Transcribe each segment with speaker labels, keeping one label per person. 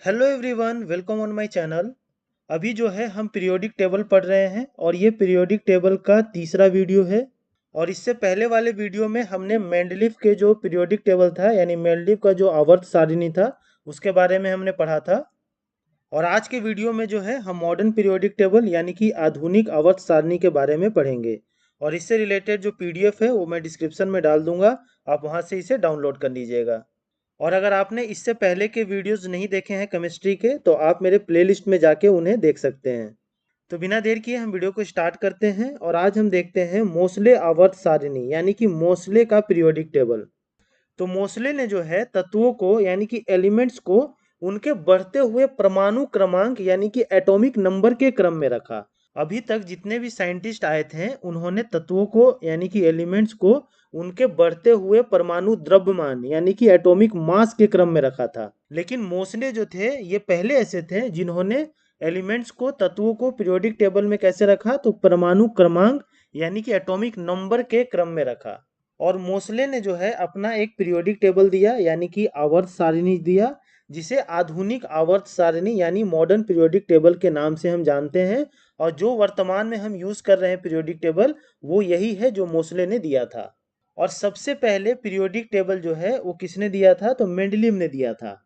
Speaker 1: Hello everyone, welcome on my channel. अभी जो है हम पीरियोडिक टेबल पढ़ रहे हैं और ये पीरियोडिक टेबल का तीसरा वीडियो है। और इससे पहले वाले वीडियो में हमने मेंडलीव के जो पीरियोडिक टेबल था यानी मेंडलीव का जो आवर्त सारिणी था उसके बारे में हमने पढ़ा था। और आज के वीडियो में जो है हम मॉडर्न पीरियोडिक टेबल यानी कि आधुनिक आवर्त सारणी के बारे में पढ़ेंगे। और इससे रिलेटेड जो पीडीएफ है वो मैं डिस्क्रिप्शन में डाल दूंगा, आप वहां से इसे डाउनलोड कर लीजिएगा। और अगर आपने इससे पहले के वीडियोस नहीं देखे हैं केमिस्ट्री के तो आप मेरे प्लेलिस्ट में जाके उन्हें देख सकते हैं। तो बिना देर किए हम वीडियो को स्टार्ट करते हैं और आज हम देखते हैं मोसले आवर्त सारिणी यानी कि मोसले का पीरियोडिक टेबल। तो मोसले ने जो है तत्वों को यानी कि एलिमेंट्स को उनके बढ़ते हुए परमाणु क्रमांक यानी कि एटॉमिक नंबर के क्रम में रखा। अभी तक जितने भी साइंटिस्ट आए थे उन्होंने तत्वों को यानी कि एलिमेंट्स को उनके बढ़ते हुए परमाणु द्रव्यमान यानी कि एटॉमिक मास के क्रम में रखा था। लेकिन मोसले जो थे ये पहले ऐसे थे जिन्होंने एलिमेंट्स को तत्वों को पीरियोडिक टेबल में कैसे रखा, तो परमाणु क्रमांक यानी कि एटॉमिक नंबर के क्रम में रखा। और मोसले ने जो है अपना एक पीरियोडिक टेबल दिया यानी कि आवर्त सारिणी दिया, जिसे आधुनिक आवर्त सारिणी यानी मॉडर्न पीरियोडिक टेबल के नाम से हम जानते हैं। और जो वर्तमान में हम यूज कर रहे हैं पीरियोडिक टेबल वो यही है जो मोसले ने दिया था। और सबसे पहले पीरियोडिक टेबल जो है वो किसने दिया था, तो मेंडलीव ने दिया था।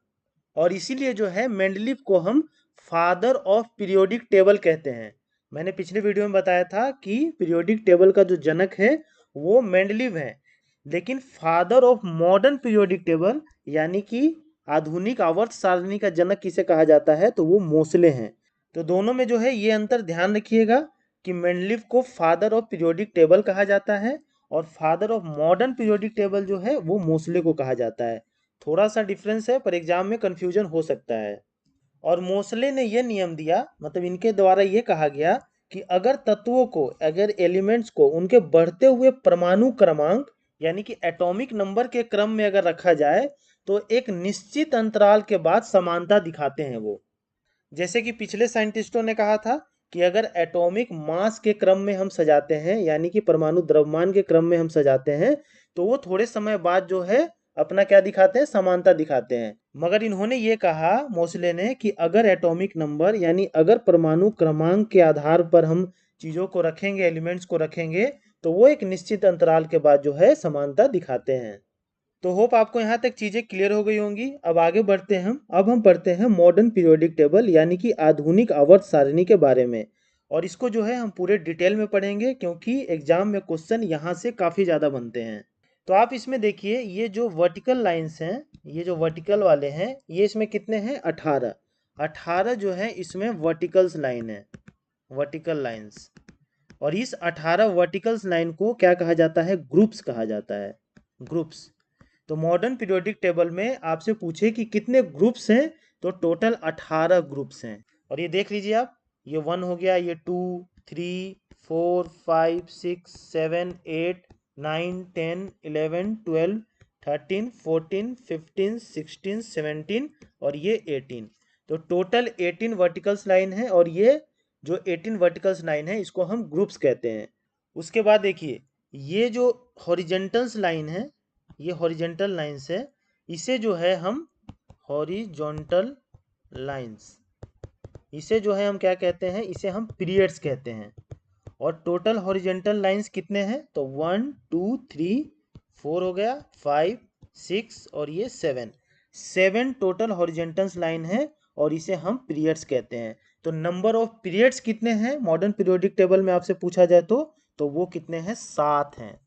Speaker 1: और इसीलिए जो है मेंडलीव को हम फादर ऑफ पीरियोडिक टेबल कहते हैं। मैंने पिछले वीडियो में बताया था कि पीरियोडिक टेबल का जो जनक है वो मेंडलीव है, लेकिन father of modern periodic table यानी कि आधुनिक आवर्त सारणी का जनक किसे कहा जाता है, तो वो मोसले हैं। तो दोनों में जो है ये अंतर ध्यान रखिएगा कि मेंडलीव को फादर ऑफ पीरियोडिक टेबल कहा जाता है और father of modern periodic table जो है वो मोसले को कहा जाता है। थोड़ा सा डिफरेंस है पर एग्जाम में कंफ्यूजन हो सकता है। और मोसले ने यह नियम दिया, मतलब इनके द्वारा ये कहा गया कि अगर तत्वों को, अगर एलिमेंट्स को उनके बढ़ते हुए परमाणु क्रमांक यानी कि एटॉमिक नंबर के क्रम में अगर रखा जाए तो एक निश्चित अंतराल के बाद समानता दिखाते हैं वो। जैसे कि पिछले साइंटिस्टों ने कहा था कि अगर एटॉमिक मास के क्रम में हम सजाते हैं यानी कि परमाणु द्रव्यमान के क्रम में हम सजाते हैं तो वो थोड़े समय बाद जो है अपना क्या दिखाते हैं, समानता दिखाते हैं। मगर इन्होंने ये कहा मोसले ने कि अगर एटॉमिक नंबर यानी अगर परमाणु क्रमांक के आधार पर हम चीज़ों को रखेंगे, एलिमेंट्स को रखेंगे, तो वो एक निश्चित अंतराल के बाद जो है समानता दिखाते हैं। तो होप आपको यहाँ तक चीज़ें क्लियर हो गई होंगी। अब आगे बढ़ते हैं हम। अब हम पढ़ते हैं मॉडर्न पीरियोडिक टेबल यानी कि आधुनिक आवर्त सारिणी के बारे में। और इसको जो है हम पूरे डिटेल में पढ़ेंगे क्योंकि एग्जाम में क्वेश्चन यहाँ से काफ़ी ज़्यादा बनते हैं। तो आप इसमें देखिए ये जो वर्टिकल लाइंस हैं, ये जो वर्टिकल वाले हैं, ये इसमें कितने हैं, 18। 18 जो है इसमें वर्टिकल्स लाइन है, वर्टिकल लाइंस। और इस 18 वर्टिकल्स लाइन को क्या कहा जाता है, ग्रुप्स कहा जाता है, ग्रुप्स। तो मॉडर्न पीरियोडिक टेबल में आपसे पूछे कि कितने ग्रुप्स हैं, तो टोटल 18 ग्रुप्स हैं। और ये देख लीजिए आप, ये 1 हो गया, ये 2, 3, 4, 5, 6, 7, 8, 9, 10, 11, 12, 13, 14, 15, 16, 17 और ये 18। तो टोटल 18 वर्टिकल्स लाइन है और ये जो 18 वर्टिकल्स लाइन है इसको हम ग्रुप्स कहते हैं। उसके बाद देखिए ये जो हॉरिजेंटल्स लाइन है, ये हॉरिजेंटल लाइंस है, इसे जो है हम हॉरिजॉन्टल लाइंस, इसे जो है हम क्या कहते हैं, इसे हम पीरियड्स कहते हैं। और टोटल हॉरिजेंटल लाइंस कितने हैं, तो 1 2 3 4 हो गया, 5 6 और ये 7, 7 टोटल हॉरिजेंटल लाइन है और इसे हम पीरियड्स कहते हैं। तो नंबर ऑफ पीरियड्स कितने हैं मॉडर्न पीरियोडिक टेबल में आपसे पूछा जाए तो वो कितने हैं, 7 हैं।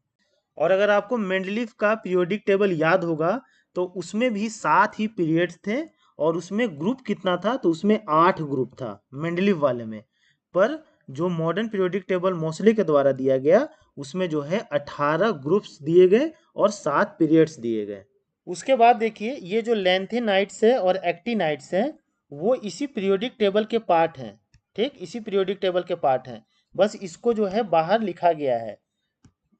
Speaker 1: और अगर आपको मेंडलीव का पीरियोडिक टेबल याद होगा तो उसमें भी 7 ही पीरियड्स थे और उसमें ग्रुप कितना था, तो उसमें 8 ग्रुप था मेंडलीव वाले में। पर जो मॉडर्न पीरियोडिक टेबल मोसले के द्वारा दिया गया उसमें जो है 18 ग्रुप्स दिए गए और 7 पीरियड्स दिए गए। उसके बाद देखिए ये जो लेंथेनाइट्स है और एक्टिनाइट्स हैं वो इसी पीरियोडिक टेबल के पार्ट हैं। ठीक, इसी पीरियोडिक टेबल के पार्ट हैं, बस इसको जो है बाहर लिखा गया है,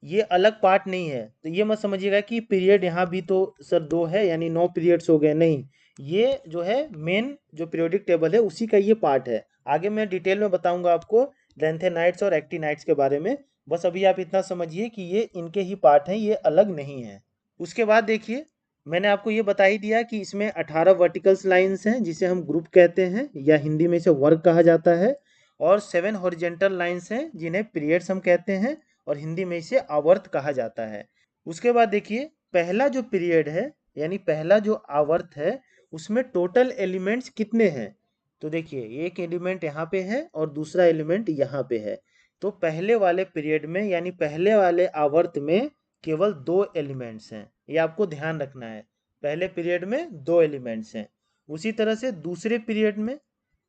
Speaker 1: ये अलग पार्ट नहीं है। तो ये मत समझिएगा कि पीरियड यहाँ भी तो सर 2 है यानी 9 पीरियड्स हो गए, नहीं। ये जो है मेन जो पीरियोडिक टेबल है उसी का ये पार्ट है। आगे मैं डिटेल में बताऊंगा आपको लेंथेनाइट्स और एक्टिनाइट्स के बारे में। बस अभी आप इतना समझिए कि ये इनके ही पार्ट हैं, ये अलग नहीं है। उसके बाद देखिए मैंने आपको ये बता ही दिया कि इसमें 18 वर्टिकल्स लाइंस हैं जिसे हम ग्रुप कहते हैं या हिंदी में इसे वर्ग कहा जाता है, और 7 हॉरिजेंटल लाइंस हैं जिन्हें पीरियड्स हम कहते हैं और हिंदी में इसे आवर्त कहा जाता है। उसके बाद देखिए, पहला जो पीरियड है यानी पहला जो आवर्त है उसमें टोटल एलिमेंट्स कितने हैं। तो देखिए, एक एलिमेंट यहाँ पे है और दूसरा एलिमेंट यहाँ पे है। तो पहले वाले पीरियड में यानी पहले वाले आवर्त में केवल 2 एलिमेंट्स हैं, ये आपको ध्यान रखना है। पहले पीरियड में 2 एलिमेंट्स हैं। उसी तरह से दूसरे पीरियड में,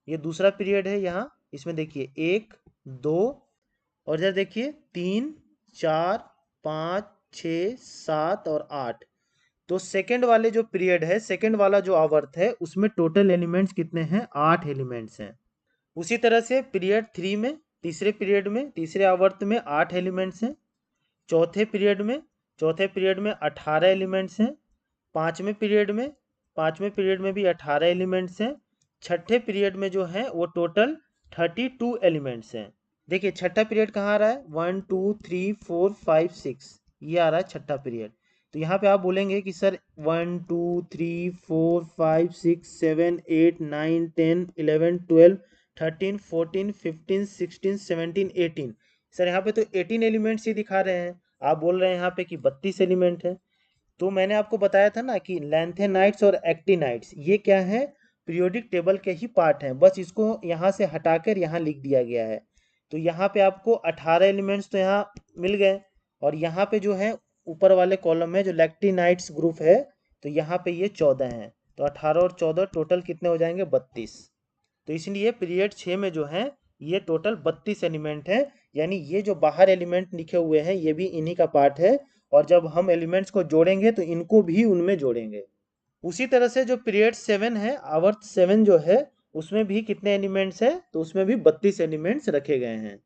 Speaker 1: ये दूसरा पीरियड है यहाँ, इसमें देखिए 1, 2 और इधर देखिए 3, 4, 5, 6, 7 और 8। तो सेकंड वाले जो पीरियड है, सेकंड वाला जो आवर्त है उसमें टोटल एलिमेंट्स कितने हैं, 8 एलिमेंट्स हैं। उसी तरह से पीरियड 3 में, तीसरे पीरियड में, तीसरे आवर्त में 8 एलिमेंट्स हैं। चौथे पीरियड में, चौथे पीरियड में 18 एलिमेंट्स हैं। पाँचवें पीरियड में, पाँचवें पीरियड में भी 18 एलिमेंट्स हैं। छठे पीरियड में जो है वो टोटल 32 एलिमेंट्स हैं। देखिए छठा पीरियड कहाँ आ रहा है, 1 2 3 4 5 6, ये आ रहा है छठा पीरियड। तो यहाँ पे आप बोलेंगे कि सर 1 2 3 4 5 6 7 8 9 10 11 12 13 14 15 16 17 18। सर यहाँ पे तो 18 एलिमेंट्स ही दिखा रहे हैं, आप बोल रहे हैं यहाँ पे कि 32 एलिमेंट है। तो मैंने आपको बताया था ना कि लैंथेनाइड्स और एक्टिनाइड्स ये क्या है, पीरियोडिक टेबल के ही पार्ट हैं, बस इसको यहाँ से हटाकर यहाँ लिख दिया गया है। तो यहाँ पे आपको 18 एलिमेंट्स तो यहाँ मिल गए, और यहाँ पे जो है ऊपर वाले कॉलम में जो लैक्टिनाइड्स ग्रुप है, तो यहाँ पे ये 14 हैं। तो 18 और 14 टोटल कितने हो जाएंगे, 32। तो इसलिए पीरियड 6 में जो है ये टोटल 32 एलिमेंट है, यानी ये जो बाहर एलिमेंट लिखे हुए हैं ये भी इन्हीं का पार्ट है, और जब हम एलिमेंट्स को जोड़ेंगे तो इनको भी उनमें जोड़ेंगे। उसी तरह से जो पीरियड 7 है, आवर्त 7 जो है, उसमें भी कितने एलिमेंट्स हैं, तो उसमें भी 32 एलिमेंट्स रखे गए हैं।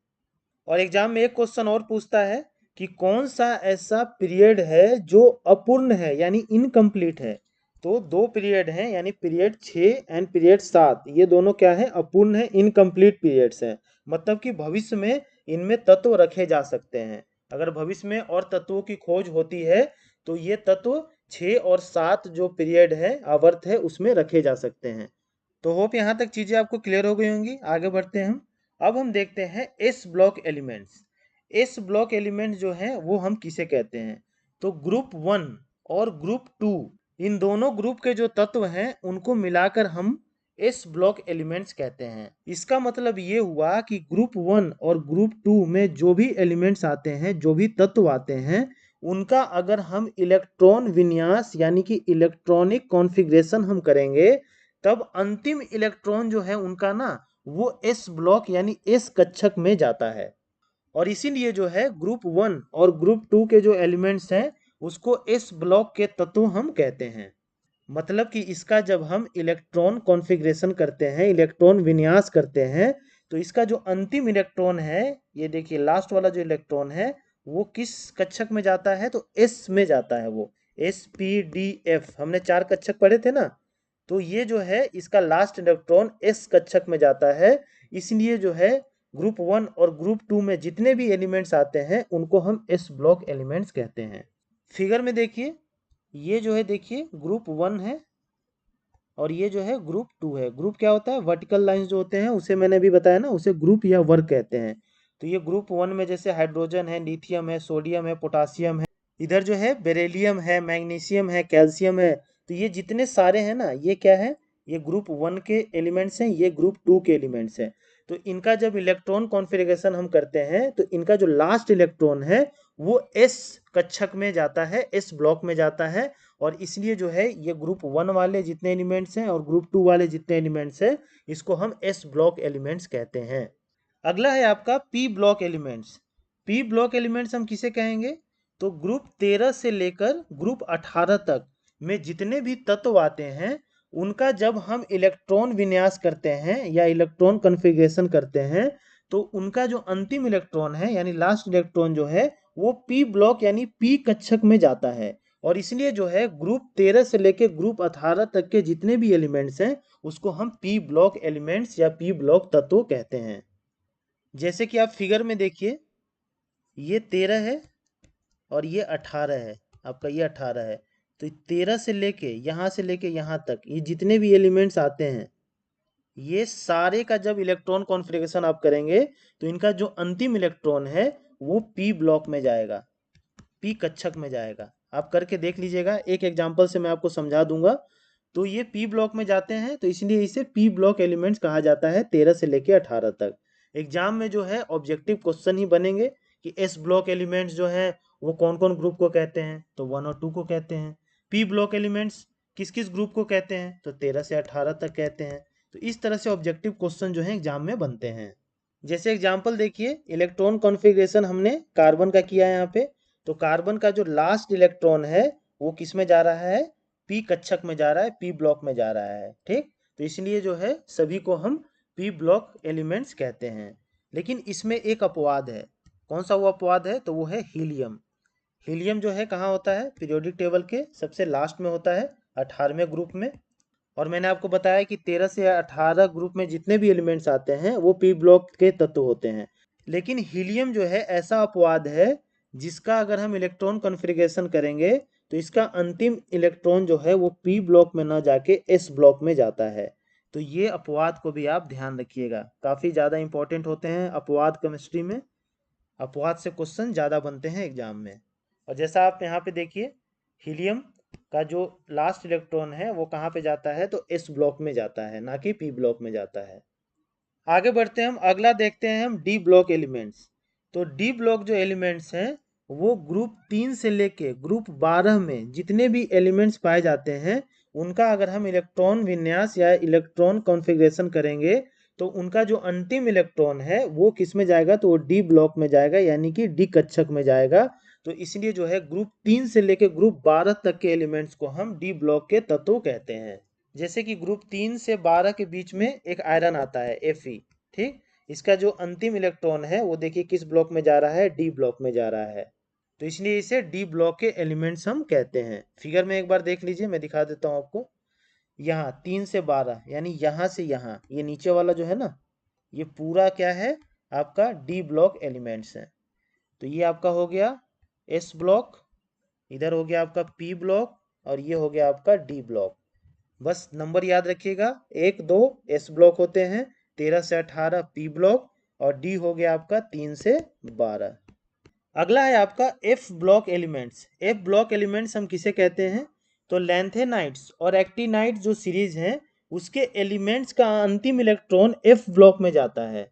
Speaker 1: और एग्जाम में एक क्वेश्चन और पूछता है कि कौन सा ऐसा पीरियड है जो अपूर्ण है यानी इनकम्प्लीट है। तो दो पीरियड हैं यानी पीरियड 6 एंड पीरियड 7, ये दोनों क्या है, अपूर्ण है, इनकम्प्लीट पीरियड्स हैं। मतलब कि भविष्य में इनमें तत्व रखे जा सकते हैं। अगर भविष्य में और तत्वों की खोज होती है तो ये तत्व 6 और 7 जो पीरियड है, आवर्त है, उसमें रखे जा सकते हैं। तो होप यहाँ तक चीज़ें आपको क्लियर हो गई होंगी। आगे बढ़ते हैं हम। अब हम देखते हैं S block elements. S block elements जो हैं वो हम किसे कहते हैं, तो ग्रुप 1 और ग्रुप 2, इन दोनों ग्रुप के जो तत्व हैं उनको मिलाकर हम एस ब्लॉक एलिमेंट्स कहते हैं। इसका मतलब ये हुआ कि ग्रुप 1 और ग्रुप 2 में जो भी एलिमेंट्स आते हैं, जो भी तत्व आते हैं, उनका अगर हम इलेक्ट्रॉन विन्यास यानी कि इलेक्ट्रॉनिक कॉन्फ़िगरेशन हम करेंगे, तब अंतिम इलेक्ट्रॉन जो है उनका ना, वो एस ब्लॉक यानी एस कक्षक में जाता है। और इसीलिए जो है ग्रुप 1 और ग्रुप 2 के जो एलिमेंट्स हैं उसको एस ब्लॉक के तत्व हम कहते हैं। मतलब कि इसका जब हम इलेक्ट्रॉन कॉन्फ़िगरेशन करते हैं, इलेक्ट्रॉन विन्यास करते हैं, तो इसका जो अंतिम इलेक्ट्रॉन है, ये देखिए लास्ट वाला जो इलेक्ट्रॉन है, वो किस कक्षक में जाता है, तो एस में जाता है। वो एस पी डी एफ, हमने 4 कक्षक पढ़े थे ना, तो ये जो है इसका लास्ट इलेक्ट्रॉन एस कक्षक में जाता है। इसलिए जो है ग्रुप 1 और ग्रुप 2 में जितने भी एलिमेंट्स आते हैं उनको हम एस ब्लॉक एलिमेंट्स कहते हैं। फिगर में देखिए, ये जो है देखिए ग्रुप 1 है और ये जो है ग्रुप 2 है। ग्रुप क्या होता है, वर्टिकल लाइंस जो होते हैं उसे मैंने भी बताया ना, उसे ग्रुप या वर्ग कहते हैं। तो ये ग्रुप 1 में जैसे हाइड्रोजन है, लिथियम है, सोडियम है, पोटासियम है, इधर जो है बेरिलियम है, मैग्नीशियम है, कैल्शियम है। तो ये जितने सारे हैं ना, ये क्या है, ये ग्रुप 1 के एलिमेंट्स हैं, ये ग्रुप 2 के एलिमेंट्स हैं। तो इनका जब इलेक्ट्रॉन कॉन्फ़िगरेशन हम करते हैं तो इनका जो लास्ट इलेक्ट्रॉन है वो एस कक्षक में जाता है, एस ब्लॉक में जाता है। और इसलिए जो है ये ग्रुप 1 वाले जितने एलिमेंट्स हैं और ग्रुप 2 वाले जितने एलिमेंट्स हैं, इसको हम एस ब्लॉक एलिमेंट्स कहते हैं। अगला है आपका P block elements. P block elements हम किसे कहेंगे, तो ग्रुप 13 से लेकर ग्रुप 18 तक में जितने भी तत्व आते हैं उनका जब हम इलेक्ट्रॉन विन्यास करते हैं या इलेक्ट्रॉन कॉन्फ़िगरेशन करते हैं, तो उनका जो अंतिम इलेक्ट्रॉन है यानी लास्ट इलेक्ट्रॉन जो है वो पी ब्लॉक यानी पी कक्षक में जाता है। और इसलिए जो है ग्रुप 13 से लेकर ग्रुप 18 तक के जितने भी एलिमेंट्स हैं उसको हम पी ब्लॉक एलिमेंट्स या पी ब्लॉक तत्व कहते हैं। जैसे कि आप फिगर में देखिए, ये 13 है और ये 18 है, आपका ये 18 है। तो 13 से लेके यहाँ तक ये जितने भी एलिमेंट्स आते हैं, ये सारे का जब इलेक्ट्रॉन कॉन्फ़िगरेशन आप करेंगे तो इनका जो अंतिम इलेक्ट्रॉन है वो पी ब्लॉक में जाएगा, पी कक्षक में जाएगा। आप करके देख लीजिएगा, एक एग्जांपल से मैं आपको समझा दूंगा। तो ये पी ब्लॉक में जाते हैं, तो इसलिए इसे पी ब्लॉक एलिमेंट्स कहा जाता है 13 से लेके 18 तक। एग्जाम में जो है ऑब्जेक्टिव क्वेश्चन ही बनेंगे कि एस ब्लॉक एलिमेंट्स जो है वो कौन कौन ग्रुप को कहते हैं, तो 1 और 2 को कहते हैं। पी ब्लॉक एलिमेंट्स किस किस ग्रुप को कहते हैं, तो 13 से 18 तक कहते हैं। तो इस तरह से ऑब्जेक्टिव क्वेश्चन जो है एग्जाम में बनते हैं। जैसे एग्जाम्पल देखिए, इलेक्ट्रॉन कॉन्फ़िगरेशन हमने कार्बन का किया है यहाँ पे। तो कार्बन का जो लास्ट इलेक्ट्रॉन है वो किस में जा रहा है, पी कक्षक में जा रहा है, पी ब्लॉक में जा रहा है। ठीक, तो इसलिए जो है सभी को हम पी ब्लॉक एलिमेंट्स कहते हैं। लेकिन इसमें एक अपवाद है। कौन सा वो अपवाद है, तो वो है हीलियम। हीलियम जो है कहाँ होता है, पीरियोडिक टेबल के सबसे लास्ट में होता है, 18वें ग्रुप में। और मैंने आपको बताया कि 13 से 18 ग्रुप में जितने भी एलिमेंट्स आते हैं वो पी ब्लॉक के तत्व होते हैं। लेकिन हीलियम जो है ऐसा अपवाद है जिसका अगर हम इलेक्ट्रॉन कॉन्फ़िगरेशन करेंगे तो इसका अंतिम इलेक्ट्रॉन जो है वो पी ब्लॉक में ना जाके एस ब्लॉक में जाता है। तो ये अपवाद को भी आप ध्यान रखिएगा, काफ़ी ज़्यादा इंपॉर्टेंट होते हैं अपवाद केमिस्ट्री में। अपवाद से क्वेश्चन ज़्यादा बनते हैं एग्जाम में। और जैसा आप यहाँ पे देखिए, हीलियम का जो लास्ट इलेक्ट्रॉन है वो कहाँ पे जाता है, तो एस ब्लॉक में जाता है, ना कि पी ब्लॉक में जाता है। आगे बढ़ते हैं हम, अगला देखते हैं हम डी ब्लॉक एलिमेंट्स। तो डी ब्लॉक जो एलिमेंट्स हैं वो ग्रुप 3 से लेके ग्रुप 12 में जितने भी एलिमेंट्स पाए जाते हैं उनका अगर हम इलेक्ट्रॉन विन्यास या इलेक्ट्रॉन कॉन्फ़िगरेशन करेंगे तो उनका जो अंतिम इलेक्ट्रॉन है वो किस में जाएगा, तो वो डी ब्लॉक में जाएगा, यानी कि डी कक्षक में जाएगा। तो इसलिए जो है ग्रुप 3 से लेके ग्रुप 12 तक के एलिमेंट्स को हम डी ब्लॉक के तत्व कहते हैं। जैसे कि ग्रुप 3 से 12 के बीच में एक आयरन आता है Fe। ठीक, इसका जो अंतिम इलेक्ट्रॉन है वो देखिए किस ब्लॉक में जा रहा है, डी ब्लॉक में जा रहा है। तो इसलिए इसे डी ब्लॉक के एलिमेंट्स हम कहते हैं। फिगर में एक बार देख लीजिए, मैं दिखा देता हूँ आपको। यहाँ 3 से 12 यानी यहाँ से यहाँ ये नीचे वाला जो है ना, ये पूरा क्या है, आपका डी ब्लॉक एलिमेंट्स है। तो ये आपका हो गया एस ब्लॉक, इधर हो गया आपका पी ब्लॉक, और ये हो गया आपका डी ब्लॉक। बस नंबर याद रखिएगा, 1 2 एस ब्लॉक होते हैं, 13 से 18 पी ब्लॉक, और डी हो गया आपका 3 से 12। अगला है आपका F block elements. F block elements हम किसे कहते हैं, तो लैंथेनाइट्स और एक्टिनाइट्स जो सीरीज है उसके एलिमेंट्स का अंतिम इलेक्ट्रॉन एफ ब्लॉक में जाता है।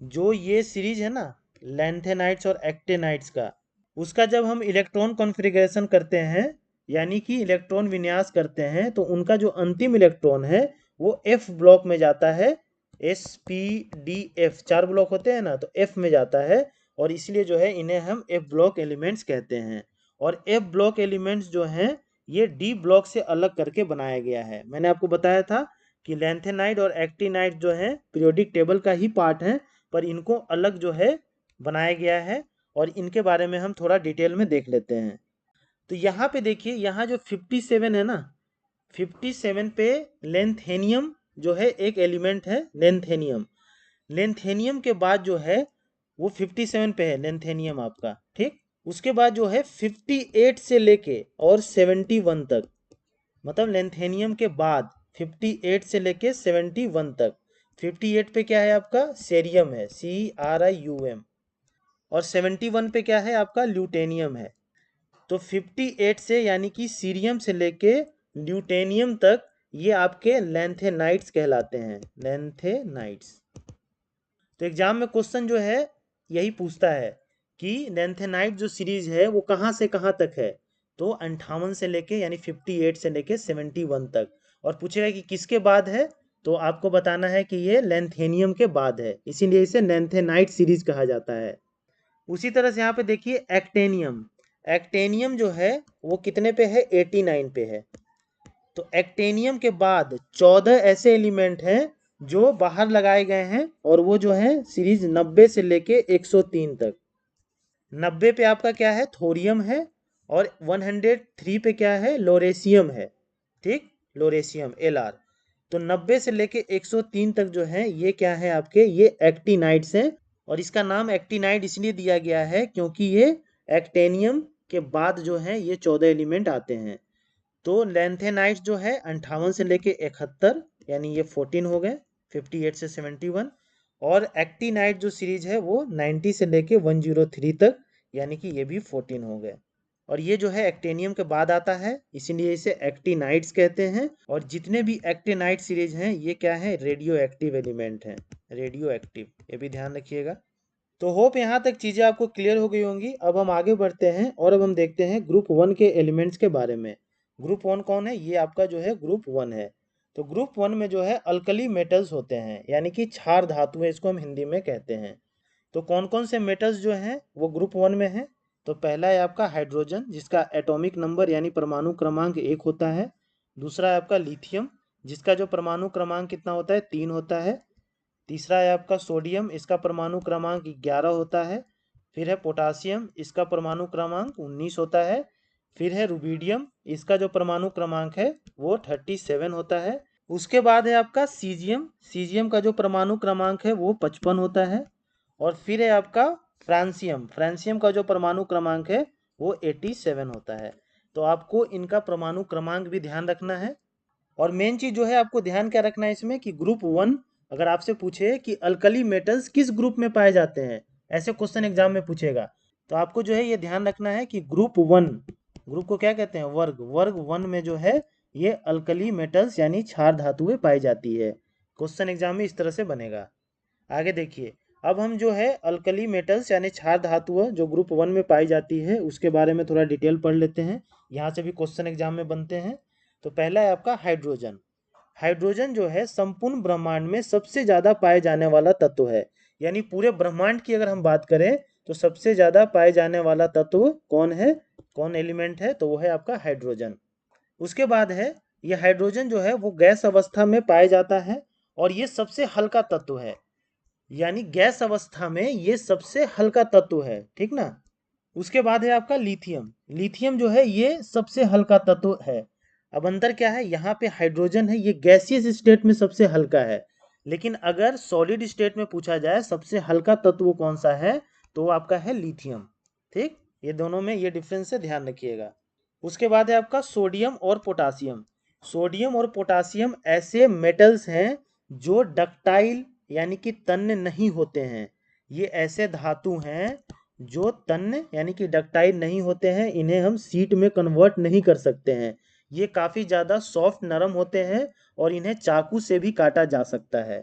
Speaker 1: जो ये सीरीज है ना लैंथेनाइट्स और एक्टिनाइट्स का, उसका जब हम इलेक्ट्रॉन कॉन्फ़िगरेशन करते हैं यानी कि इलेक्ट्रॉन विन्यास करते हैं तो उनका जो अंतिम इलेक्ट्रॉन है वो एफ ब्लॉक में जाता है। S P D F 4 block होते हैं ना, तो एफ में जाता है, और इसलिए जो है इन्हें हम एफ ब्लॉक एलिमेंट्स कहते हैं। और एफ ब्लॉक एलिमेंट्स जो हैं ये डी ब्लॉक से अलग करके बनाया गया है। मैंने आपको बताया था कि लैंथेनाइट और एक्टिनाइट जो है पीरियोडिक टेबल का ही पार्ट है, पर इनको अलग जो है बनाया गया है, और इनके बारे में हम थोड़ा डिटेल में देख लेते हैं। तो यहाँ पे देखिए, यहाँ जो 57 है ना, 57 पे लेंथेनियम जो है एक एलिमेंट है, लेंथेनियम। लेंथेनियम के बाद जो है वो 57 पे है लेंथेनियम आपका। ठीक, उसके बाद जो है 58 से लेके और 71 तक, मतलब लेंथेनियम के बाद 58 से लेके 71 तक। 58 पे क्या है आपका, सेरियम है, CRIUM, और 71 पे क्या है आपका, ल्यूटेनियम है। तो 58 से यानी कि सीरियम से लेके ल्यूटेनियम तक ये आपके लैंथेनाइट्स कहलाते हैं, लैंथेनाइट्स। तो एग्जाम में क्वेश्चन जो है यही पूछता है कि लैंथेनाइट जो सीरीज है वो कहाँ से कहाँ तक है, तो 58 से लेके यानी 58 से लेके 71 तक, और पूछेगा कि किसके बाद है, तो आपको बताना है कि ये लैंथेनियम के बाद है, इसीलिए इसे लैंथेनाइट सीरीज कहा जाता है। उसी तरह से यहाँ पे देखिए एक्टेनियम। एक्टेनियम जो है वो कितने पे है, 89 पे है। तो एक्टेनियम के बाद 14 ऐसे एलिमेंट हैं जो बाहर लगाए गए हैं, और वो जो है सीरीज 90 से लेके 103 तक। 90 पे आपका क्या है, थोरियम है, और 103 पे क्या है, लोरेशियम है। ठीक, लोरेशियम LR। तो 90 से लेके 103 तक जो है ये क्या है आपके, ये एक्टिनाइट्स हैं, और इसका नाम एक्टिनाइट इसलिए दिया गया है क्योंकि ये एक्टेनियम के बाद जो है ये 14 एलिमेंट आते हैं। तो लैंथेनाइट जो है 58 से लेके 71, यानी ये 14 हो गए, 58 से 71। और एक्टिनाइट जो सीरीज है वो 90 से लेके 103 तक, यानी कि ये भी 14 हो गए। और ये जो है एक्टेनियम के बाद आता है, इसीलिए इसे एक्टिनाइट्स कहते हैं। और जितने भी एक्टिनाइट सीरीज हैं ये क्या है, रेडियो एक्टिव एलिमेंट हैं, रेडियो एक्टिव, ये भी ध्यान रखिएगा। तो होप यहाँ तक चीज़ें आपको क्लियर हो गई होंगी। अब हम आगे बढ़ते हैं और अब हम देखते हैं ग्रुप 1 के एलिमेंट्स के बारे में। ग्रुप 1 कौन है, ये आपका जो है ग्रुप 1 है। तो ग्रुप 1 में जो है अल्कली मेटल्स होते हैं, यानी कि क्षार धातुएं, इसको हम हिंदी में कहते हैं। तो कौन कौन से मेटल्स जो हैं वो ग्रुप 1 में हैं। तो पहला है आपका हाइड्रोजन, जिसका एटॉमिक नंबर यानी परमाणु क्रमांक 1 होता है। दूसरा है आपका लिथियम, जिसका जो परमाणु क्रमांक कितना होता है, 3 होता है। तीसरा है आपका सोडियम, इसका परमाणु क्रमांक 11 होता है। फिर है पोटासियम, इसका परमाणु क्रमांक 19 होता है। फिर है रुबीडियम, इसका जो परमाणु क्रमांक है वो 37 होता है। उसके बाद है आपका सीजियम, सीजियम का जो परमाणु क्रमांक है वो 55 होता है। और फिर है आपका फ्रांसियम, फ्रांसियम का जो परमाणु क्रमांक है वो 87 होता है। तो आपको इनका परमाणु क्रमांक भी ध्यान रखना है। और मेन चीज जो है आपको ध्यान क्या रखना है इसमें, कि ग्रुप 1 अगर आपसे पूछे कि अल्कली मेटल्स किस ग्रुप में पाए जाते हैं, ऐसे क्वेश्चन एग्जाम में पूछेगा, तो आपको जो है ये ध्यान रखना है कि ग्रुप 1, ग्रुप को क्या कहते हैं, वर्ग, वर्ग 1 में जो है ये अल्कली मेटल्स यानी क्षार धातुएं पाई जाती है। क्वेश्चन एग्जाम में इस तरह से बनेगा। आगे देखिए, अब हम जो है अल्कली मेटल्स यानी क्षार धातुएं जो ग्रुप 1 में पाई जाती है उसके बारे में थोड़ा डिटेल पढ़ लेते हैं, यहाँ से भी क्वेश्चन एग्जाम में बनते हैं। तो पहला है आपका हाइड्रोजन। हाइड्रोजन जो है संपूर्ण ब्रह्मांड में सबसे ज्यादा पाए जाने वाला तत्व है, यानी पूरे ब्रह्मांड की अगर हम बात करें तो सबसे ज्यादा पाए जाने वाला तत्व कौन है, कौन एलिमेंट है, तो वो है आपका हाइड्रोजन। उसके बाद है, ये हाइड्रोजन जो है वो गैस अवस्था में पाया जाता है और ये सबसे हल्का तत्व है, यानी गैस अवस्था में ये सबसे हल्का तत्व है, ठीक ना। उसके बाद है आपका लिथियम, लिथियम जो है ये सबसे हल्का तत्व है। अब अंतर क्या है, यहाँ पे हाइड्रोजन है ये गैसियस स्टेट में सबसे हल्का है, लेकिन अगर सॉलिड स्टेट में पूछा जाए सबसे हल्का तत्व कौन सा है, तो वो आपका है लिथियम। ठीक, ये दोनों में ये डिफरेंस है, ध्यान रखिएगा। उसके बाद है आपका सोडियम और पोटासियम। सोडियम और पोटासियम ऐसे मेटल्स हैं जो डक्टाइल यानी कि तन्य नहीं होते हैं। ये ऐसे धातु हैं जो तन्य यानी कि डक्टाइल नहीं होते हैं, इन्हें हम शीट में कन्वर्ट नहीं कर सकते हैं। ये काफ़ी ज़्यादा सॉफ्ट नरम होते हैं और इन्हें चाकू से भी काटा जा सकता है।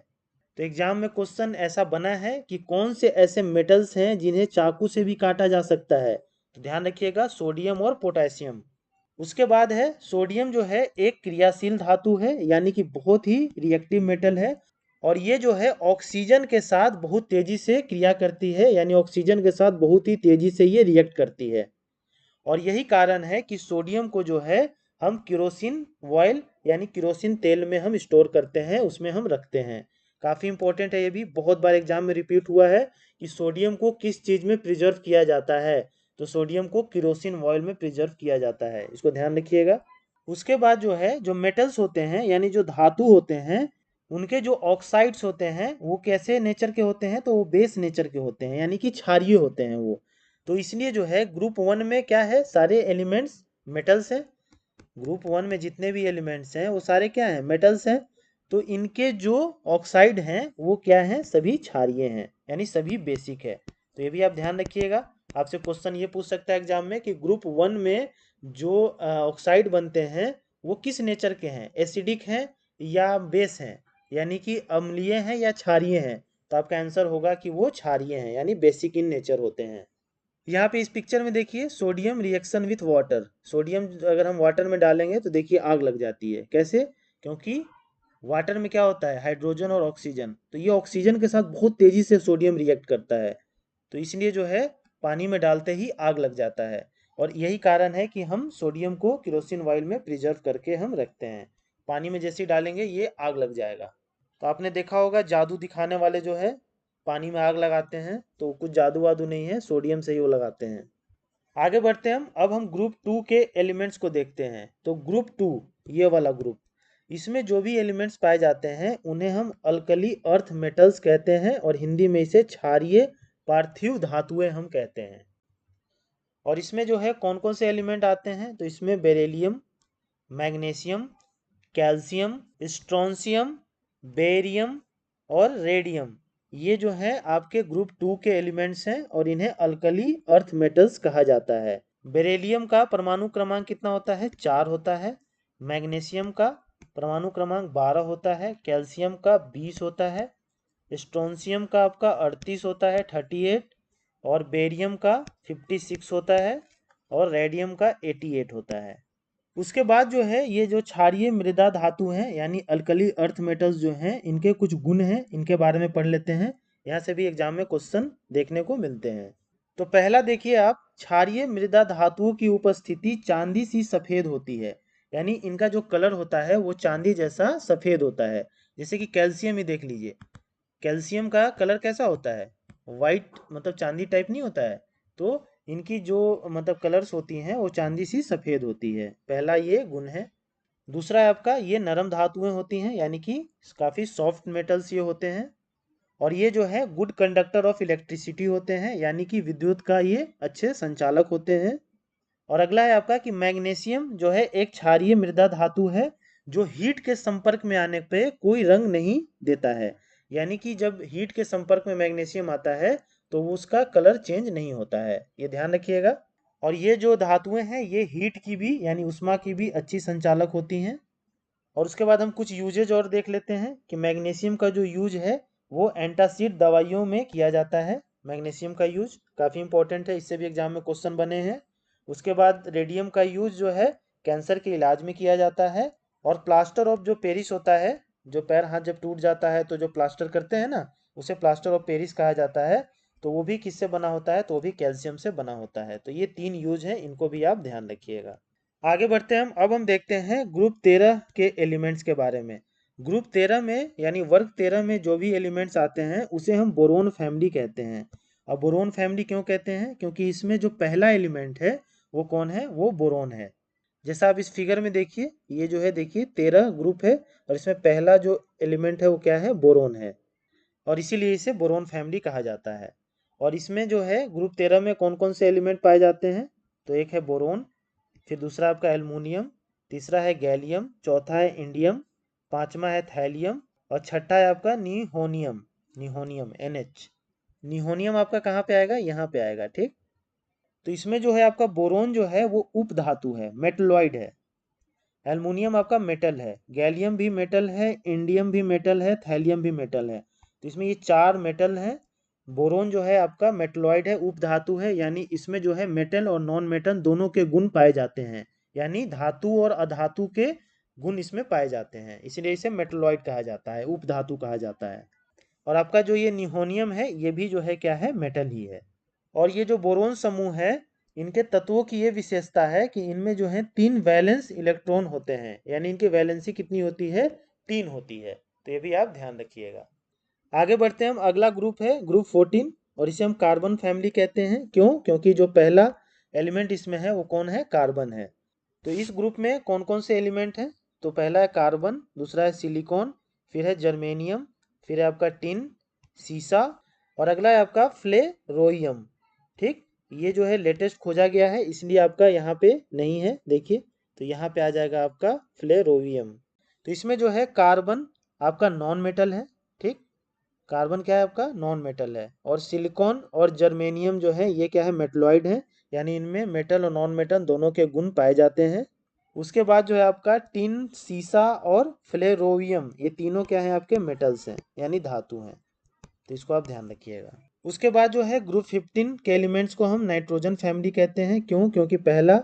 Speaker 1: तो एग्जाम में क्वेश्चन ऐसा बना है कि कौन से ऐसे मेटल्स हैं जिन्हें चाकू से भी काटा जा सकता है, तो ध्यान रखिएगा सोडियम और पोटेशियम। उसके बाद है सोडियम जो है एक क्रियाशील धातु है, यानी कि बहुत ही रिएक्टिव मेटल है। और ये जो है ऑक्सीजन के साथ बहुत तेजी से क्रिया करती है, यानी ऑक्सीजन के साथ बहुत ही तेजी से ये रिएक्ट करती है। और यही कारण है कि सोडियम को जो है हम किरोसिन ऑयल यानी किरोसिन तेल में हम स्टोर करते हैं, उसमें हम रखते हैं। काफ़ी इंपॉर्टेंट है, ये भी बहुत बार एग्जाम में रिपीट हुआ है कि सोडियम को किस चीज़ में प्रिजर्व किया जाता है, तो सोडियम को किरोसिन ऑयल में प्रिजर्व किया जाता है, इसको ध्यान रखिएगा। उसके बाद जो है जो मेटल्स होते हैं यानी जो धातु होते हैं, उनके जो ऑक्साइड्स होते हैं वो कैसे नेचर के होते हैं, तो वो बेस नेचर के होते हैं, यानी कि क्षारीय होते हैं वो। तो इसलिए जो है ग्रुप 1 में क्या है, सारे एलिमेंट्स मेटल्स हैं। ग्रुप 1 में जितने भी एलिमेंट्स हैं वो सारे क्या हैं, मेटल्स हैं। तो इनके जो ऑक्साइड हैं वो क्या हैं, सभी क्षारीय हैं, यानी सभी बेसिक है। तो ये भी आप ध्यान रखिएगा। आपसे क्वेश्चन ये पूछ सकता है एग्जाम में कि ग्रुप 1 में जो ऑक्साइड बनते हैं वो किस नेचर के हैं, एसिडिक हैं या बेस हैं, यानी कि अम्लीय हैं या क्षारीय हैं। तो आपका आंसर होगा कि वो क्षारीय हैं, यानी बेसिक इन नेचर होते हैं। यहाँ पे इस पिक्चर में देखिए sodium reaction with water, sodium अगर हम वाटर में डालेंगे तो देखिए आग लग जाती है, कैसे, क्योंकि वाटर में क्या होता है, हाइड्रोजन और ऑक्सीजन, तो ये ऑक्सीजन के साथ बहुत तेजी से सोडियम रिएक्ट करता है, तो इसलिए जो है पानी में डालते ही आग लग जाता है। और यही कारण है कि हम सोडियम को किरोसिन ऑयल में प्रिजर्व करके हम रखते हैं, पानी में जैसे ही डालेंगे ये आग लग जाएगा। तो आपने देखा होगा जादू दिखाने वाले जो है पानी में आग लगाते हैं, तो कुछ जादू वादू नहीं है, सोडियम से ही वो लगाते हैं। आगे बढ़ते हैं हम, अब हम ग्रुप 2 के एलिमेंट्स को देखते हैं। तो ग्रुप 2, ये वाला ग्रुप, इसमें जो भी एलिमेंट्स पाए जाते हैं उन्हें हम अल्कली अर्थ मेटल्स कहते हैं और हिंदी में इसे क्षारीय पार्थिव धातुएं हम कहते हैं। और इसमें जो है कौन कौन से एलिमेंट आते हैं, तो इसमें beryllium, magnesium, calcium, strontium, barium और रेडियम, ये जो है आपके ग्रुप 2 के एलिमेंट्स हैं और इन्हें अल्कली अर्थ मेटल्स कहा जाता है। बेरिलियम का परमाणु क्रमांक कितना होता है? 4 होता है। मैग्नीशियम का परमाणु क्रमांक 12 होता है। कैल्शियम का 20 होता है। स्ट्रोंशियम का आपका 38 होता है, 38। और बेरियम का 56 होता है और रेडियम का 88 होता है। उसके बाद जो है ये जो क्षारीय मृदा धातु हैं यानी अल्कली अर्थ मेटल्स जो हैं, इनके कुछ गुण हैं, इनके बारे में पढ़ लेते हैं। यहाँ से भी एग्जाम में क्वेश्चन देखने को मिलते हैं। तो पहला देखिए आप, क्षारीय मृदा धातुओं की उपस्थिति चांदी सी सफेद होती है, यानी इनका जो कलर होता है वो चांदी जैसा सफेद होता है। जैसे कि कैल्शियम ही देख लीजिए, कैल्शियम का कलर कैसा होता है? वाइट, मतलब चांदी टाइप नहीं होता है। तो इनकी जो मतलब कलर्स होती हैं वो चांदी सी सफ़ेद होती है, पहला ये गुण है। दूसरा है आपका, ये नरम धातुएं होती हैं, यानी कि काफ़ी सॉफ्ट मेटल्स ये होते हैं। और ये जो है गुड कंडक्टर ऑफ इलेक्ट्रिसिटी होते हैं, यानी कि विद्युत का ये अच्छे संचालक होते हैं। और अगला है आपका कि मैग्नीशियम जो है एक क्षारीय मृदा धातु है जो हीट के संपर्क में आने पे कोई रंग नहीं देता है, यानी कि जब हीट के संपर्क में मैग्नीशियम आता है तो वो उसका कलर चेंज नहीं होता है, ये ध्यान रखिएगा। और ये जो धातुएं हैं ये हीट की भी यानी उष्मा की भी अच्छी संचालक होती हैं। और उसके बाद हम कुछ यूजेज और देख लेते हैं कि मैग्नीशियम का जो यूज है वो एंटासिड दवाइयों में किया जाता है। मैग्नीशियम का यूज काफ़ी इंपॉर्टेंट है, इससे भी एग्जाम में क्वेश्चन बने हैं। उसके बाद रेडियम का यूज जो है कैंसर के इलाज में किया जाता है। और प्लास्टर ऑफ जो पेरिस होता है, जो पैर हाथ जब टूट जाता है तो जो प्लास्टर करते हैं ना, उसे प्लास्टर ऑफ पेरिस कहा जाता है। तो वो भी किससे बना होता है? तो वो भी कैल्शियम से बना होता है। तो ये 3 यूज हैं, इनको भी आप ध्यान रखिएगा। आगे बढ़ते हैं अब हम देखते हैं ग्रुप 13 के एलिमेंट्स के बारे में। ग्रुप 13 में यानी वर्ग 13 में जो भी एलिमेंट्स आते हैं उसे हम बोरोन फैमिली कहते हैं। अब बोरोन फैमिली क्यों कहते हैं? क्योंकि इसमें जो पहला एलिमेंट है वो कौन है? वो बोरोन है। जैसा आप इस फिगर में देखिए, ये जो है देखिए 13 ग्रुप है और इसमें पहला जो एलिमेंट है वो क्या है? बोरोन है। और इसीलिए इसे बोरोन फैमिली कहा जाता है। और इसमें जो है ग्रुप 13 में कौन कौन से एलिमेंट पाए जाते हैं? तो एक है बोरोन, फिर दूसरा आपका एल्युमिनियम, तीसरा है गैलियम, चौथा है इंडियम, पांचवा है थैलियम और छठा है आपका निहोनियम। निहोनियम NH। निहोनियम आपका कहाँ पे आएगा? यहाँ पे आएगा, ठीक। तो इसमें जो है आपका बोरोन जो है वो उप धातु है, मेटलॉइड है। एल्युमिनियम आपका मेटल है, गैलियम भी मेटल है, इंडियम भी मेटल है, थैलियम भी मेटल है। तो इसमें ये 4 मेटल हैं। बोरोन जो है आपका मेटलॉइड है, उप धातु है, यानी इसमें जो है मेटल और नॉन मेटल दोनों के गुण पाए जाते हैं, यानी धातु और अधातु के गुण इसमें पाए जाते हैं, इसलिए इसे मेटलॉइड कहा जाता है, उप धातु कहा जाता है। और आपका जो ये निहोनियम है ये भी जो है क्या है? मेटल ही है। और ये जो बोरोन समूह है, इनके तत्वों की ये विशेषता है कि इनमें जो है 3 वैलेंस इलेक्ट्रॉन होते हैं, यानी इनकी वैलेंसी कितनी होती है? 3 होती है। तो ये भी आप ध्यान रखिएगा। आगे बढ़ते हैं हम, अगला ग्रुप है ग्रुप 14 और इसे हम कार्बन फैमिली कहते हैं। क्यों? क्योंकि जो पहला एलिमेंट इसमें है वो कौन है? कार्बन है। तो इस ग्रुप में कौन कौन से एलिमेंट हैं? तो पहला है कार्बन, दूसरा है सिलिकॉन, फिर है जर्मेनियम, फिर है आपका टिन, सीसा और अगला है आपका फ्लेरोइयम, ठीक। ये जो है लेटेस्ट खोजा गया है, इसलिए आपका यहाँ पे नहीं है, देखिए। तो यहाँ पे आ जाएगा आपका फ्लेरोवियम। तो इसमें जो है कार्बन आपका नॉन मेटल है, ठीक। कार्बन क्या है आपका? नॉन मेटल है। और सिलिकॉन और जर्मेनियम जो है ये क्या है? मेटलॉइड है, यानी इनमें मेटल और नॉन मेटल दोनों के गुण पाए जाते हैं। उसके बाद जो है आपका टिन, सीसा और फ्लेरोवियम, ये तीनों क्या है? आपके मेटल्स हैं, यानी धातु हैं। तो इसको आप ध्यान रखिएगा। उसके बाद जो है ग्रुप 15 के एलिमेंट्स को हम नाइट्रोजन फैमिली कहते हैं। क्यों? क्योंकि पहला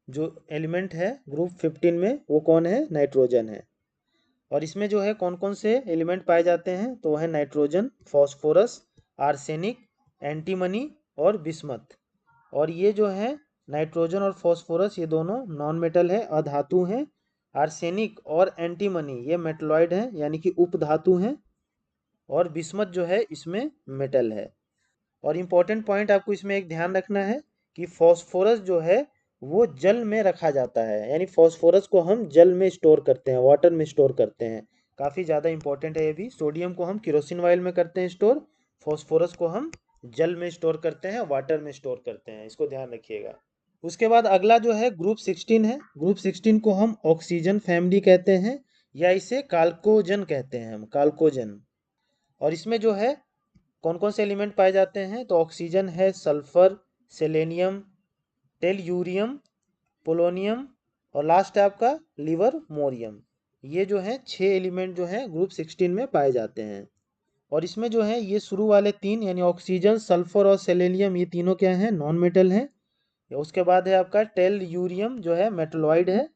Speaker 1: जो एलिमेंट है ग्रुप 15 में वो कौन है? नाइट्रोजन है। और इसमें जो है कौन कौन से एलिमेंट पाए जाते हैं? तो वह है नाइट्रोजन, फॉस्फोरस, आर्सेनिक, एंटीमनी और बिस्मथ। और ये जो है नाइट्रोजन और फॉस्फोरस ये दोनों नॉन मेटल है, अधातु हैं। आर्सेनिक और एंटीमनी ये मेटलॉइड हैं, यानी कि उप धातु हैं। और बिस्मथ जो है इसमें मेटल है। और इम्पॉर्टेंट पॉइंट आपको इसमें एक ध्यान रखना है कि फॉस्फोरस जो है वो जल में रखा जाता है, यानी फॉस्फोरस को हम जल में स्टोर करते हैं, वाटर में स्टोर करते हैं। काफ़ी ज़्यादा इंपॉर्टेंट है ये भी। सोडियम को हम केरोसिन ऑयल में करते हैं स्टोर, फॉस्फोरस को हम जल में स्टोर करते हैं, वाटर में स्टोर करते हैं, इसको ध्यान रखिएगा। उसके बाद अगला जो है ग्रुप 16 है। ग्रुप 16 को हम ऑक्सीजन फैमिली कहते हैं या इसे काल्कोजन कहते हैं, हम काल्कोजन। और इसमें जो है कौन कौन से एलिमेंट पाए जाते हैं, तो ऑक्सीजन है, सल्फर, सेलेनियम, टेलयूरियम, पोलोनियम और लास्ट है आपका लिवर मोरियम। ये जो है 6 एलिमेंट जो है ग्रुप 16 में पाए जाते हैं। और इसमें जो है ये शुरू वाले 3 यानी ऑक्सीजन, सल्फर और सेलेनियम, ये तीनों क्या हैं, नॉन मेटल हैं। उसके बाद है आपका टेलयूरियम जो है मेटलॉइड है,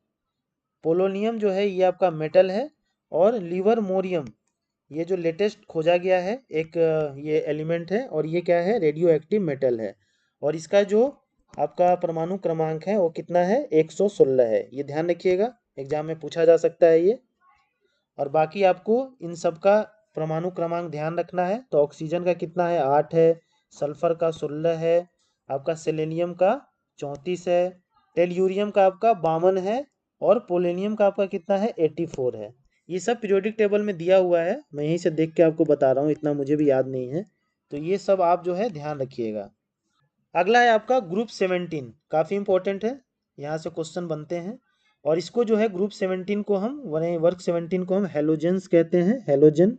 Speaker 1: पोलोनियम जो है ये आपका मेटल है, और लिवर मोरियम ये जो लेटेस्ट खोजा गया है एक ये एलिमेंट है, और ये क्या है, रेडियो एक्टिव मेटल है। और इसका जो आपका परमाणु क्रमांक है वो कितना है, 116 है। ये ध्यान रखिएगा, एग्जाम में पूछा जा सकता है ये। और बाकी आपको इन सब का परमाणु क्रमांक ध्यान रखना है। तो ऑक्सीजन का कितना है, 8 है, सल्फर का 16 है, आपका सेलेनियम का 34 है, टेलयूरियम का आपका 52 है, और पोलेनियम का आपका कितना है, 84 है। ये सब पीरियोडिक टेबल में दिया हुआ है, मैं यहीं से देख के आपको बता रहा हूँ, इतना मुझे भी याद नहीं है। तो ये सब आप जो है ध्यान रखिएगा। अगला है आपका ग्रुप 17, काफ़ी इंपॉर्टेंट है, यहाँ से क्वेश्चन बनते हैं। और इसको जो है ग्रुप 17 को हम वर्क 17 को हम हेलोजेंस कहते हैं, हेलोजन।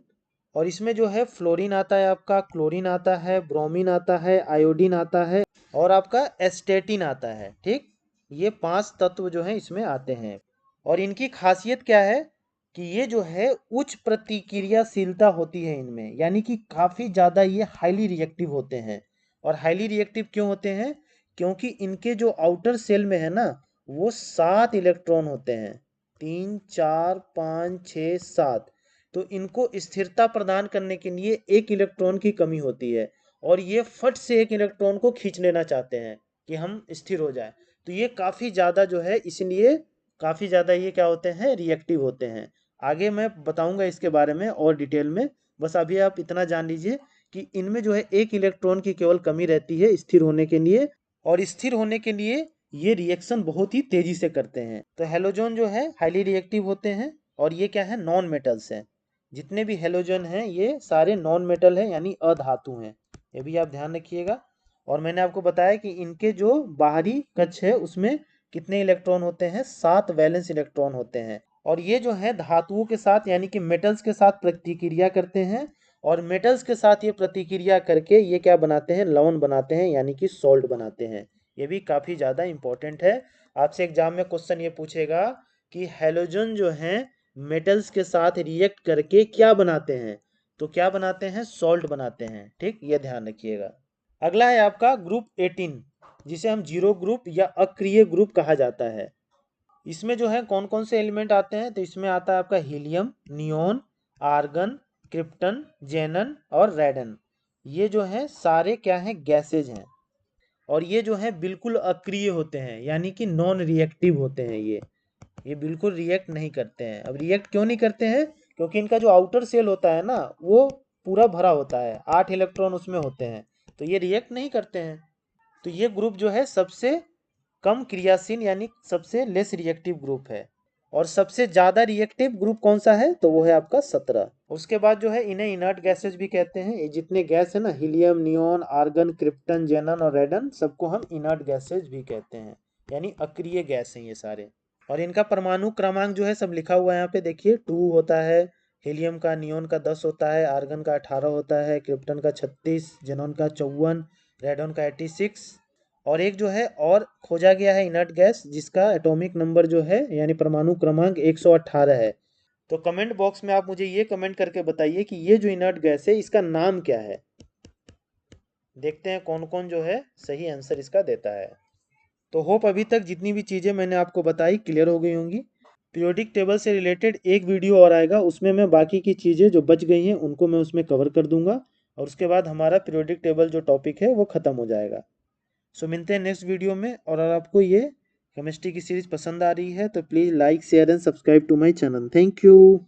Speaker 1: और इसमें जो है फ्लोरीन आता है आपका, क्लोरीन आता है, ब्रोमीन आता है, आयोडीन आता है, और आपका एस्टेटिन आता है। ठीक, ये 5 तत्व जो हैं इसमें आते हैं। और इनकी खासियत क्या है कि ये जो है उच्च प्रतिक्रियाशीलता होती है इनमें, यानी कि काफ़ी ज़्यादा ये हाईली रिएक्टिव होते हैं। और हाईली रिएक्टिव क्यों होते हैं, क्योंकि इनके जो आउटर सेल में है ना, वो 7 इलेक्ट्रॉन होते हैं, 3 4 5 6 7। तो इनको स्थिरता प्रदान करने के लिए एक इलेक्ट्रॉन की कमी होती है, और ये फट से एक इलेक्ट्रॉन को खींच लेना चाहते हैं कि हम स्थिर हो जाए। तो ये काफ़ी ज़्यादा जो है, इसलिए काफ़ी ज़्यादा ये क्या होते हैं, रिएक्टिव होते हैं। आगे मैं बताऊंगा इसके बारे में और डिटेल में, बस अभी आप इतना जान लीजिए कि इनमें जो है एक इलेक्ट्रॉन की केवल कमी रहती है स्थिर होने के लिए, और स्थिर होने के लिए ये रिएक्शन बहुत ही तेजी से करते हैं। तो हेलोजन जो है हाईली रिएक्टिव होते हैं, और ये क्या है, नॉन मेटल्स हैं। जितने भी हेलोजन हैं ये सारे नॉन मेटल हैं, यानी अधातु हैं, ये भी आप ध्यान रखिएगा। और मैंने आपको बताया कि इनके जो बाहरी कक्ष है उसमें कितने इलेक्ट्रॉन होते हैं, 7 वैलेंस इलेक्ट्रॉन होते हैं। और ये जो है धातुओं के साथ यानी कि मेटल्स के साथ प्रतिक्रिया करते हैं, और मेटल्स के साथ ये प्रतिक्रिया करके ये क्या बनाते हैं, लवण बनाते हैं, यानी कि सॉल्ट बनाते हैं। ये भी काफ़ी ज़्यादा इंपॉर्टेंट है। आपसे एग्जाम में क्वेश्चन ये पूछेगा कि हेलोजन जो हैं मेटल्स के साथ रिएक्ट करके क्या बनाते हैं, तो क्या बनाते हैं, सॉल्ट बनाते हैं। ठीक, ये ध्यान रखिएगा। अगला है आपका ग्रुप 18, जिसे हम जीरो ग्रुप या अक्रिय ग्रुप कहा जाता है। इसमें जो है कौन कौन से एलिमेंट आते हैं, तो इसमें आता है आपका हीलियम, नियोन, आर्गन, क्रिप्टन, जेनन और रेडन। ये जो है सारे क्या हैं, गैसेज हैं। और ये जो है बिल्कुल अक्रिय होते हैं, यानी कि नॉन रिएक्टिव होते हैं। ये बिल्कुल रिएक्ट नहीं करते हैं। अब रिएक्ट क्यों नहीं करते हैं, क्योंकि इनका जो आउटर सेल होता है ना वो पूरा भरा होता है, 8 इलेक्ट्रॉन उसमें होते हैं, तो ये रिएक्ट नहीं करते हैं। तो ये ग्रुप जो है सबसे कम क्रियाशील यानी सबसे लेस रिएक्टिव ग्रुप है। और सबसे ज़्यादा रिएक्टिव ग्रुप कौन सा है, तो वो है आपका 17। उसके बाद जो है इन्हें इनर्ट गैसेज भी कहते हैं। ये जितने गैस है ना, हीलियम, नियोन, आर्गन, क्रिप्टन, जेनन और रेडन, सबको हम इनर्ट गैसेज भी कहते हैं, यानी अक्रिय गैस हैं ये सारे। और इनका परमाणु क्रमांक जो है सब लिखा हुआ है यहाँ पे देखिए, 2 होता है, हीलियम का, नियोन का 10 होता है, आर्गन का 18 होता है, क्रिप्टन का 36, जेनॉन का 54, रेडन का 86। और एक जो है और खोजा गया है इनर्ट गैस, जिसका एटॉमिक नंबर जो है यानी परमाणु क्रमांक 118 है। तो कमेंट बॉक्स में आप मुझे ये कमेंट करके बताइए कि ये जो इनर्ट गैस है इसका नाम क्या है। देखते हैं कौन कौन जो है सही आंसर इसका देता है। तो होप अभी तक जितनी भी चीज़ें मैंने आपको बताई क्लियर हो गई होंगी। पीरियोडिक टेबल से रिलेटेड एक वीडियो और आएगा, उसमें मैं बाकी की चीज़ें जो बच गई हैं उनको मैं उसमें कवर कर दूंगा, और उसके बाद हमारा पीरियोडिक टेबल जो टॉपिक है वो ख़त्म हो जाएगा। सो मिलते हैं नेक्स्ट वीडियो में। और अगर आपको ये केमिस्ट्री की सीरीज़ पसंद आ रही है तो please like, share and subscribe to my channel. Thank you.